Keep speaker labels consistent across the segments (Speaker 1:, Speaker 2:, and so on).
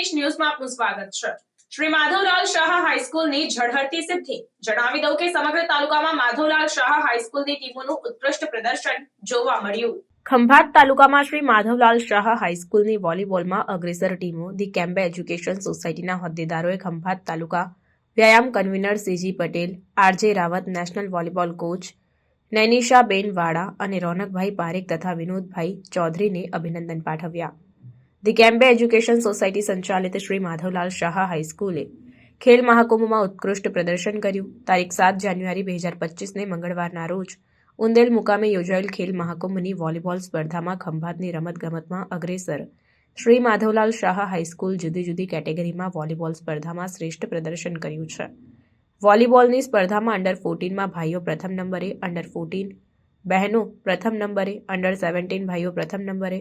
Speaker 1: સંદેશ ન્યૂઝમાં આપનું સ્વાગત છે। શ્રી માધવલાલ શાહ હાઈસ્કૂલની ઝળહળતી સિદ્ધિ। જણાવી દઉં કે સમગ્ર તાલુકામાં માધવલાલ શાહ હાઈસ્કૂલની ટીમોનું ઉત્કૃષ્ટ પ્રદર્શન જોવા મળ્યું। ખંભાત તાલુકામાં શ્રી માધવલાલ શાહ હાઈસ્કૂલની વોલીબોલમાં અગ્રેસર ટીમો ધી કેમ્બે એજ્યુકેશન સોસાયટીના હોદ્દેદારોએ ખંભાત તાલુકા વ્યાયામ convener CG Patel, RJ Rawat, national volleyball coach Nainishaben Vada અને રોનકભાઈ પારેખ તથા વિનોદભાઈ ચૌધરીને અભિનંદન પાઠવ્યા। ધી કેમ્બે એજ્યુકેશન સોસાયટી સંચાલિત શ્રી માધવલાલ શાહ હાઈસ્કૂલે ખેલ મહાકુંભમાં ઉત્કૃષ્ટ પ્રદર્શન કર્યું। તારીખ 7 જાન્યુઆરી 2025ને મંગળવારના રોજ ઉંદેલ મુકામે યોજાયેલ ખેલ મહાકુંભની વોલીબોલ સ્પર્ધામાં ખંભાતની રમતગમતમાં અગ્રેસર શ્રી માધવલાલ શાહ હાઈસ્કૂલ જુદી જુદી કેટેગરીમાં વોલીબોલ સ્પર્ધામાં શ્રેષ્ઠ પ્રદર્શન કર્યું છે। વોલીબોલની સ્પર્ધામાં અંડર 14માં ભાઈઓ પ્રથમ નંબરે, અંડર 14 બહેનો પ્રથમ નંબરે, અંડર 17 ભાઈઓ પ્રથમ નંબરે,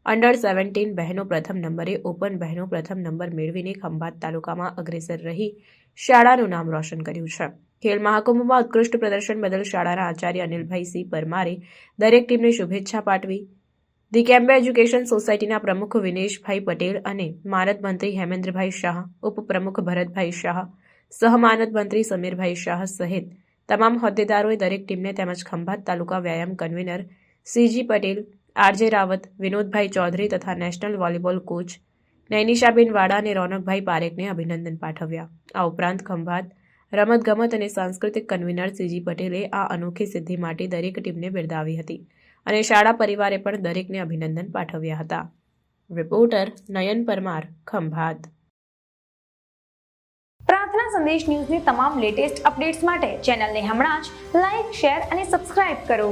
Speaker 1: અંડર 17 બહેનો પ્રથમ નંબરે, ઓપન બહેનો પ્રથમ નંબર મેળવીને ખંભાત તાલુકામાં અગ્રેસર રહી શાળાનું નામ રોશન કર્યું છે। ખેલ મહાકુંભમાં ઉત્કૃષ્ટ પ્રદર્શન બદલ શાળાના આચાર્ય અનિલભાઈ સી પરમારે દરેક ટીમને શુભેચ્છા પાઠવી। ધી કેમ્બે એજ્યુકેશન સોસાયટીના પ્રમુખ વિનેશભાઈ પટેલ અને માનદ મંત્રી હેમેન્દ્રભાઈ શાહ, ઉપપ્રમુખ ભરતભાઈ શાહ, સહમાનદ મંત્રી સમીરભાઈ શાહ સહિત તમામ હોદ્દેદારોએ દરેક ટીમને તેમજ ખંભાત તાલુકા વ્યાયામ convener CG Patel, RJ Rawat, Vinodbhai Chaudhary તથા national volleyball coach Nainishaben Vada અને રોનકભાઈ પારેખને અભિનંદન પાઠવ્યા। આ ઉપરાંત ખંભાત રમતગમત અને સાંસ્કૃતિક કન્વીનર સીજી પટેલે આ અનોખી સિદ્ધિ માટે દરેક ટીમને બિરદાવી હતી અને શાળા પરિવારે પણ દરેકને અભિનંદન પાઠવ્યા હતા। રિપોર્ટર નયન પરમાર, ખંભાત।
Speaker 2: પ્રાર્થના સંદેશ ન્યૂઝની તમામ લેટેસ્ટ અપડેટ્સ માટે ચેનલને હમણાં જ લાઇક, શેર અને સબસ્ક્રાઇબ કરો।